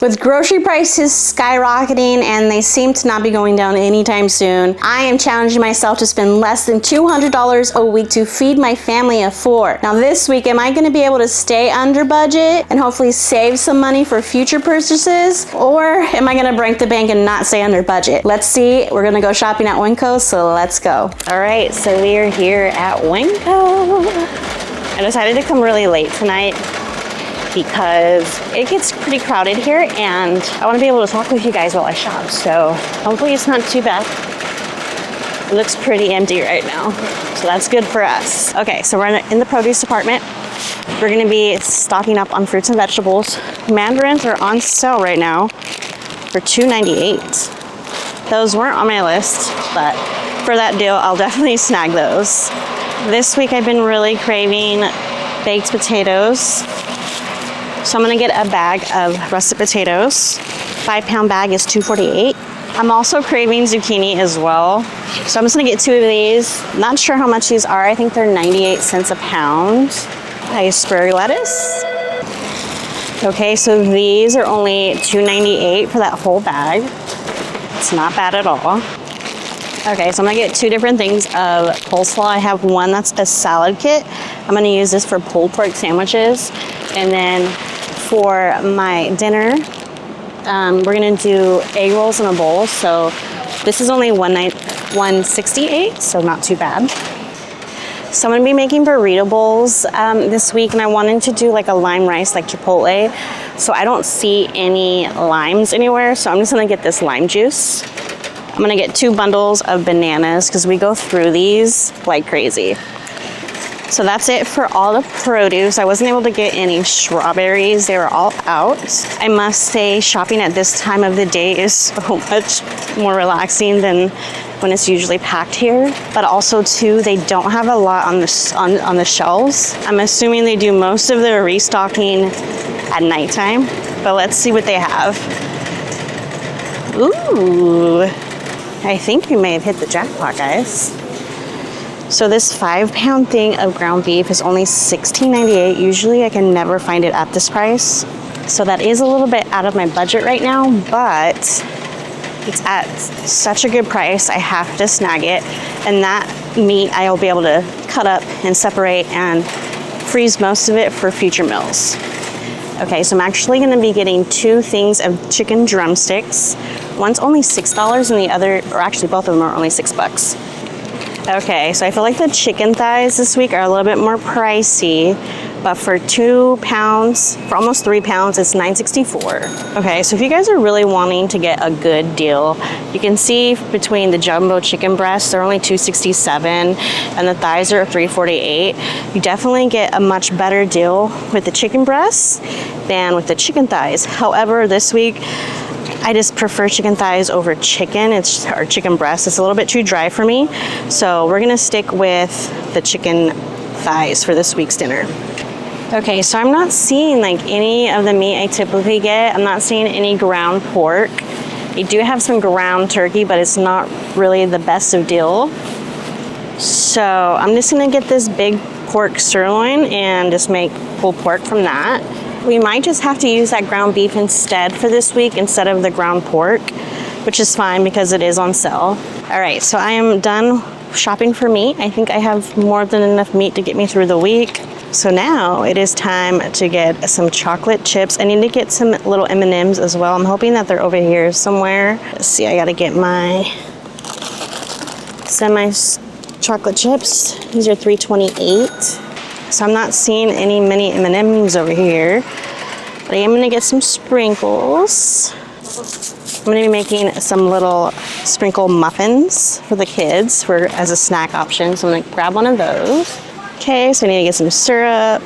With grocery prices skyrocketing and they seem to not be going down anytime soon, I am challenging myself to spend less than $200 a week to feed my family of 4. Now this week, am I going to be able to stay under budget and hopefully save some money for future purchases? Or am I going to break the bank and not stay under budget? Let's see. We're going to go shopping at Winco, so let's go. All right, so we are here at Winco. I decided to come really late tonight because it gets pretty crowded here and I want to be able to talk with you guys while I shop. So hopefully it's not too bad. It looks pretty empty right now, so that's good for us. Okay, so we're in the produce department. We're going to be stocking up on fruits and vegetables. Mandarins are on sale right now for $2.98. Those weren't on my list, but for that deal, I'll definitely snag those. This week I've been really craving baked potatoes. So I'm gonna get a bag of russet potatoes. 5-pound bag is $2.48. I'm also craving zucchini as well. So I'm just gonna get 2 of these. Not sure how much these are. I think they're 98 cents a pound. Iceberg lettuce. Okay, so these are only $2.98 for that whole bag. It's not bad at all. Okay, so I'm gonna get 2 different things of coleslaw. I have one that's a salad kit. I'm gonna use this for pulled pork sandwiches. And then for my dinner, we're gonna do egg rolls in a bowl. So this is only $1.68, so not too bad. So I'm gonna be making burrito bowls this week, and I wanted to do like a lime rice, like Chipotle. So I don't see any limes anywhere, so I'm just gonna get this lime juice. I'm gonna get 2 bundles of bananas because we go through these like crazy. So that's it for all the produce. I wasn't able to get any strawberries. They were all out. I must say shopping at this time of the day is so much more relaxing than when it's usually packed here. But also too, they don't have a lot on the shelves. I'm assuming they do most of their restocking at nighttime, but let's see what they have. Ooh, I think we may have hit the jackpot, guys. So this 5-pound thing of ground beef is only $16.98. Usually I can never find it at this price. So that is a little bit out of my budget right now, but it's at such a good price, I have to snag it. And that meat I'll be able to cut up and separate and freeze most of it for future meals. Okay, so I'm actually gonna be getting 2 things of chicken drumsticks. One's only $6 and the other, or actually both of them are only $6. Okay, so I feel like the chicken thighs this week are a little bit more pricey, but for 2 pounds, for almost 3 pounds, it's $9.64. Okay, so if you guys are really wanting to get a good deal, you can see between the jumbo chicken breasts, they're only $2.67, and the thighs are $3.48. You definitely get a much better deal with the chicken breasts than with the chicken thighs. However, this week, I just prefer chicken thighs over chicken. Or chicken breast. It's a little bit too dry for me. So we're gonna stick with the chicken thighs for this week's dinner. Okay, so I'm not seeing like any of the meat I typically get. I'm not seeing any ground pork. You do have some ground turkey, but it's not really the best of deal. So I'm just gonna get this big pork sirloin and just make pulled pork from that. We might just have to use that ground beef instead for this week instead of the ground pork, which is fine because it is on sale. All right, so I am done shopping for meat. I think I have more than enough meat to get me through the week. So now it is time to get some chocolate chips. I need to get some little M&Ms as well. I'm hoping that they're over here somewhere. Let's see, I gotta get my semi-chocolate chips. These are $3.28. So I'm not seeing any mini M&Ms over here, but I am gonna get some sprinkles. I'm gonna be making some little sprinkle muffins for the kids as a snack option. So I'm gonna grab one of those. Okay, so I need to get some syrup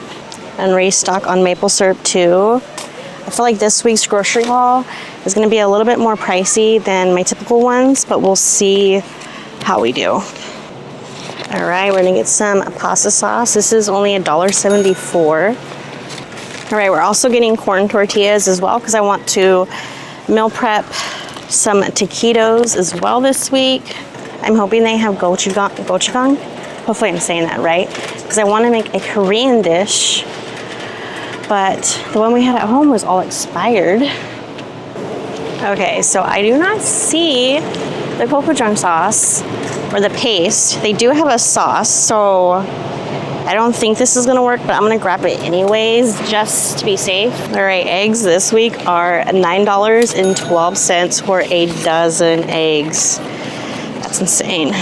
and restock on maple syrup too. I feel like this week's grocery haul is gonna be a little bit more pricey than my typical ones, but we'll see how we do. All right, we're gonna get some pasta sauce. This is only $1.74. All right, we're also getting corn tortillas as well because I want to meal prep some taquitos as well this week. I'm hoping they have gochujang. Hopefully I'm saying that right, because I want to make a Korean dish, but the one we had at home was all expired. Okay, so I do not see the gochujang sauce or the paste. They do have a sauce, so I don't think this is gonna work, but I'm gonna grab it anyways, just to be safe. All right, eggs this week are $9.12 for a dozen eggs. That's insane.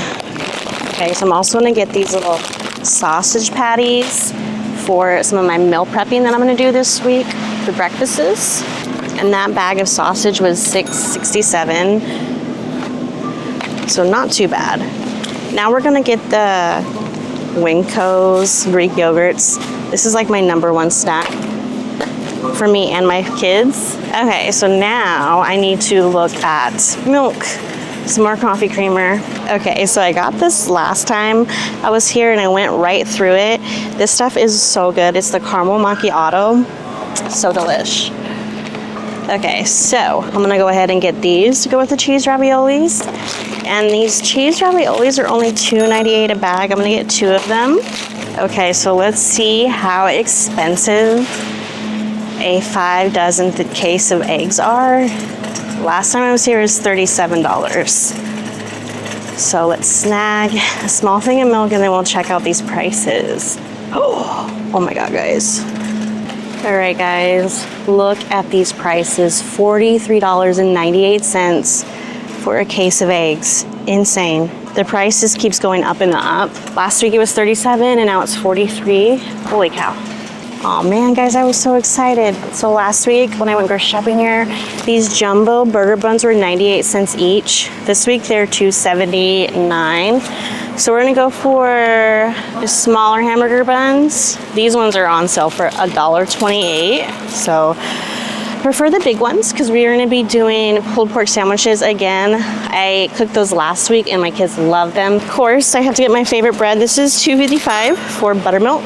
Okay, so I'm also gonna get these little sausage patties for some of my meal prepping that I'm gonna do this week for breakfasts. And that bag of sausage was $6.67, so not too bad. Now we're gonna get the Winco's Greek yogurts. This is like my #1 snack for me and my kids. Okay, so now I need to look at milk. Some more coffee creamer. Okay, so I got this last time I was here and I went right through it. This stuff is so good. It's the caramel macchiato. So delish. Okay, so I'm gonna go ahead and get these to go with the cheese raviolis. And these cheese raviolis are only $2.98 a bag. I'm gonna get 2 of them. Okay, so let's see how expensive a 5 dozen case of eggs are. Last time I was here was $37. So let's snag a small thing of milk and then we'll check out these prices. Oh my God, guys. All right, guys, look at these prices. $43.98 for a case of eggs. Insane. The price just keeps going up and up. Last week it was $37 and now it's $43. Holy cow. Oh man, guys, I was so excited. So last week when I went grocery shopping here, these jumbo burger buns were 98 cents each. This week they're $2.79. So we're gonna go for the smaller hamburger buns. These ones are on sale for $1.28. So I prefer the big ones because we are gonna be doing pulled pork sandwiches again. I cooked those last week and my kids love them. Of course, I have to get my favorite bread. This is $2.55 for buttermilk.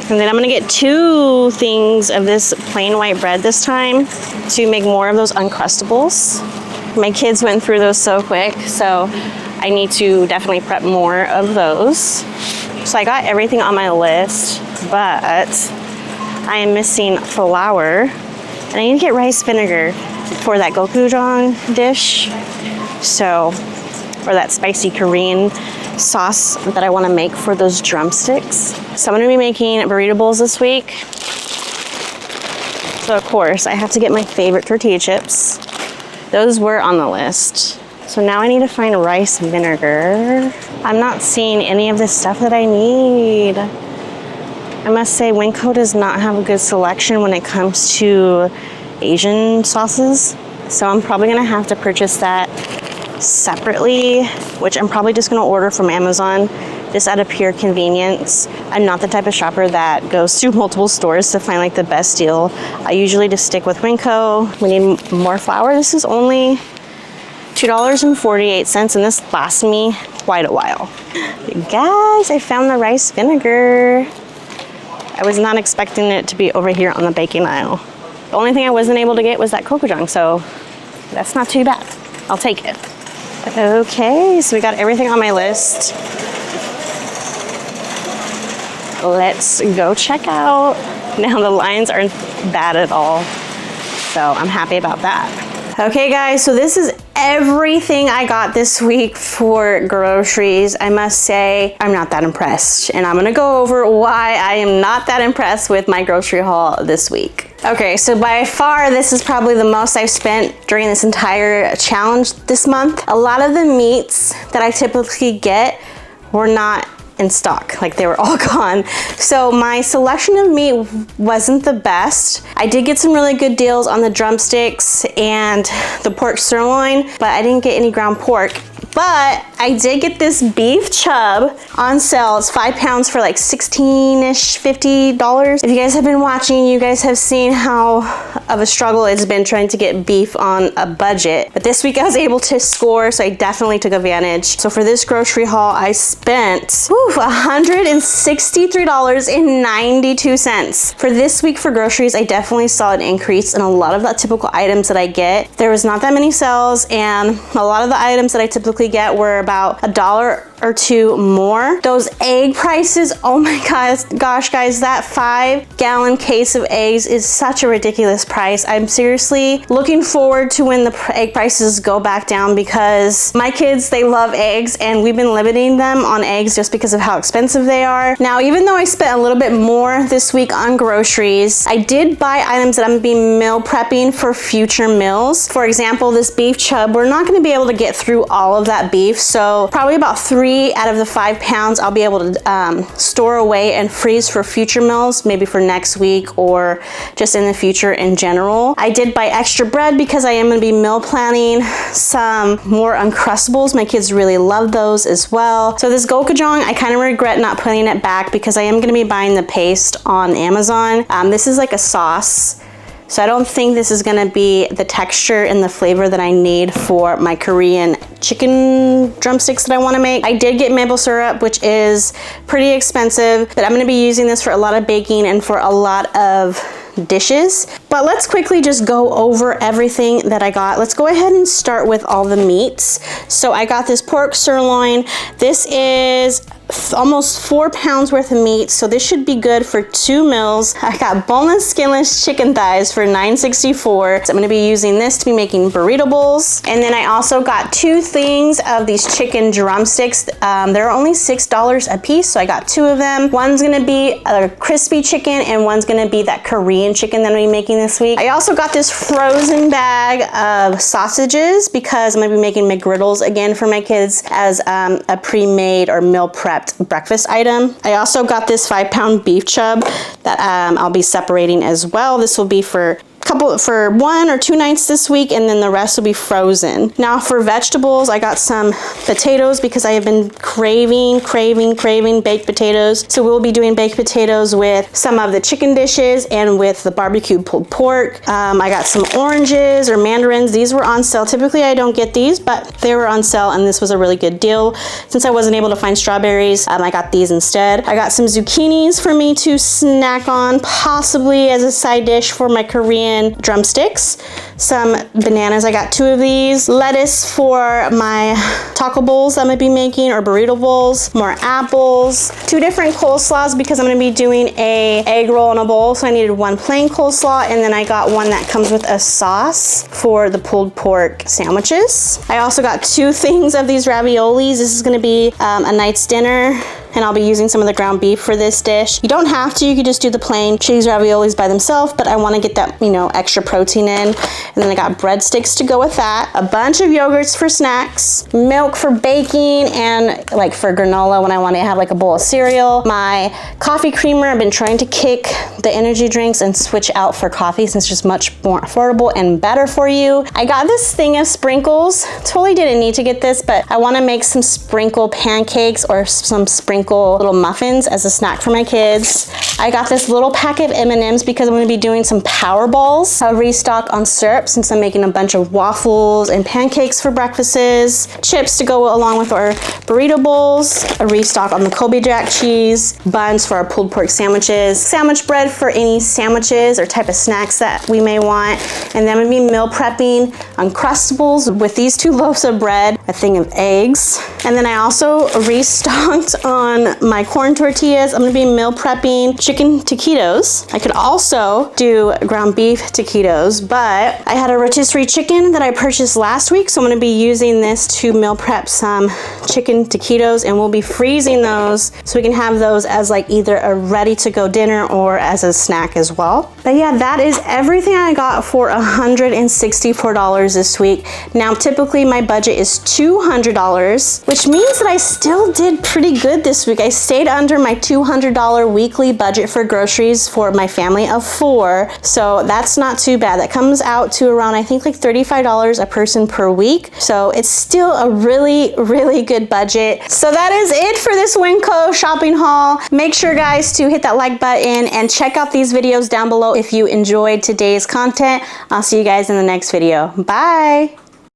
And then I'm gonna get 2 things of this plain white bread this time to make more of those Uncrustables. My kids went through those so quick, so I need to definitely prep more of those. So I got everything on my list, but I am missing flour. And I need to get rice vinegar for that gochujang dish. So, or that spicy Korean sauce that I want to make for those drumsticks. So I'm going to be making burrito bowls this week. So of course I have to get my favorite tortilla chips. Those were on the list. So now I need to find rice vinegar. I'm not seeing any of this stuff that I need. I must say Winco does not have a good selection when it comes to Asian sauces. So I'm probably going to have to purchase that separately, which I'm probably just going to order from Amazon just out of pure convenience. I'm not the type of shopper that goes through multiple stores to find like the best deal. I usually just stick with Winco. We need more flour. This is only $2.48 and this lasts me quite a while. Guys, I found the rice vinegar. I was not expecting it to be over here on the baking aisle. The only thing I wasn't able to get was that gochujang, so that's not too bad. I'll take it. Okay, so we got everything on my list. Let's go check out. Now the lines aren't bad at all, so I'm happy about that. Okay guys, so this is everything I got this week for groceries. I must say, I'm not that impressed, and I'm gonna go over why I am not that impressed with my grocery haul this week. Okay, so by far, this is probably the most I've spent during this entire challenge this month. A lot of the meats that I typically get were not in stock, like they were all gone. So my selection of meat wasn't the best. I did get some really good deals on the drumsticks and the pork sirloin, but I didn't get any ground pork. But I did get this beef chub on sale. It's 5 pounds for like $16-ish, $50. If you guys have been watching, you guys have seen how of a struggle it's been trying to get beef on a budget. But this week I was able to score, so I definitely took advantage. So for this grocery haul, I spent $163.92. For this week for groceries, I definitely saw an increase in a lot of the typical items that I get. There was not that many sales, and a lot of the items that I typically get were about $1 or two more. Those egg prices, oh my gosh guys, that 5-gallon case of eggs is such a ridiculous price. I'm seriously looking forward to when the egg prices go back down, because my kids, they love eggs and we've been limiting them on eggs just because of how expensive they are. Now, even though I spent a little bit more this week on groceries, I did buy items that I'm gonna be meal prepping for future meals. For example, this beef chub, we're not gonna be able to get through all of that beef, so probably about 3 out of the 5 pounds I'll be able to store away and freeze for future meals, maybe for next week or just in the future in general. I did buy extra bread because I am gonna be meal planning some more Uncrustables. My kids really love those as well. So this gochujang, I kind of regret not putting it back because I am gonna be buying the paste on Amazon. This is like a sauce. So I don't think this is gonna be the texture and the flavor that I need for my Korean chicken drumsticks that I wanna make. I did get maple syrup, which is pretty expensive, but I'm gonna be using this for a lot of baking and for a lot of dishes. But let's quickly just go over everything that I got. Let's go ahead and start with all the meats. So I got this pork sirloin. This is almost 4 pounds worth of meat, so this should be good for 2 meals. I got boneless, skinless chicken thighs for $9.64. So I'm gonna be using this to be making burrito bowls. And then I also got 2 things of these chicken drumsticks. They're only $6 a piece, so I got 2 of them. One's gonna be a crispy chicken and one's gonna be that Korean chicken that I'm gonna be making this week. I also got this frozen bag of sausages because I'm gonna be making McGriddles again for my kids as a pre-made or meal prepped breakfast item. I also got this 5-pound beef chub that I'll be separating as well. This will be for 1 or 2 nights this week, and then the rest will be frozen. Now for vegetables, I got some potatoes because I have been craving baked potatoes. So we'll be doing baked potatoes with some of the chicken dishes and with the barbecue pulled pork. I got some oranges or mandarins. These were on sale. Typically I don't get these, but they were on sale and this was a really good deal. Since I wasn't able to find strawberries, I got these instead. I got some zucchinis for me to snack on, possibly as a side dish for my Korean drumsticks. Some bananas, I got 2 of these. Lettuce for my taco bowls I'm gonna be making, or burrito bowls. More apples. 2 different coleslaws because I'm gonna be doing a egg roll in a bowl, so I needed 1 plain coleslaw, and then I got one that comes with a sauce for the pulled pork sandwiches. I also got 2 things of these raviolis. This is gonna be a night's dinner, and I'll be using some of the ground beef for this dish. You don't have to, you could just do the plain cheese raviolis by themselves, but I wanna get that, extra protein in. And then I got breadsticks to go with that. A bunch of yogurts for snacks, milk for baking, and like for granola when I wanna have like a bowl of cereal. My coffee creamer, I've been trying to kick the energy drinks and switch out for coffee since it's just much more affordable and better for you. I got this thing of sprinkles. Totally didn't need to get this, but I wanna make some sprinkle pancakes or some sprinkle little muffins as a snack for my kids. I got this little packet of M&Ms because I'm gonna be doing some power balls. I'll restock on syrup since I'm making a bunch of waffles and pancakes for breakfasts. Chips to go along with our burrito bowls. A restock on the Kobe Jack cheese. Buns for our pulled pork sandwiches. Sandwich bread for any sandwiches or type of snacks that we may want. And then I'm gonna be meal prepping Uncrustables with these 2 loaves of bread, a thing of eggs. And then I also restocked on my corn tortillas. I'm gonna be meal prepping chicken taquitos. I could also do ground beef taquitos, but I had a rotisserie chicken that I purchased last week, so I'm gonna be using this to meal prep some chicken taquitos, and we'll be freezing those so we can have those as like either a ready to go dinner or as a snack as well. But yeah, that is everything I got for $164 this week. Now typically my budget is $200, which means that I still did pretty good this week. I stayed under my $200 weekly budget for groceries for my family of 4, so that's not too bad. That comes out to around, I think, like $35 a person per week. So it's still a really good budget. So that is it for this Winco shopping haul. Make sure, guys, to hit that like button and check out these videos down below if you enjoyed today's content. I'll see you guys in the next video. Bye.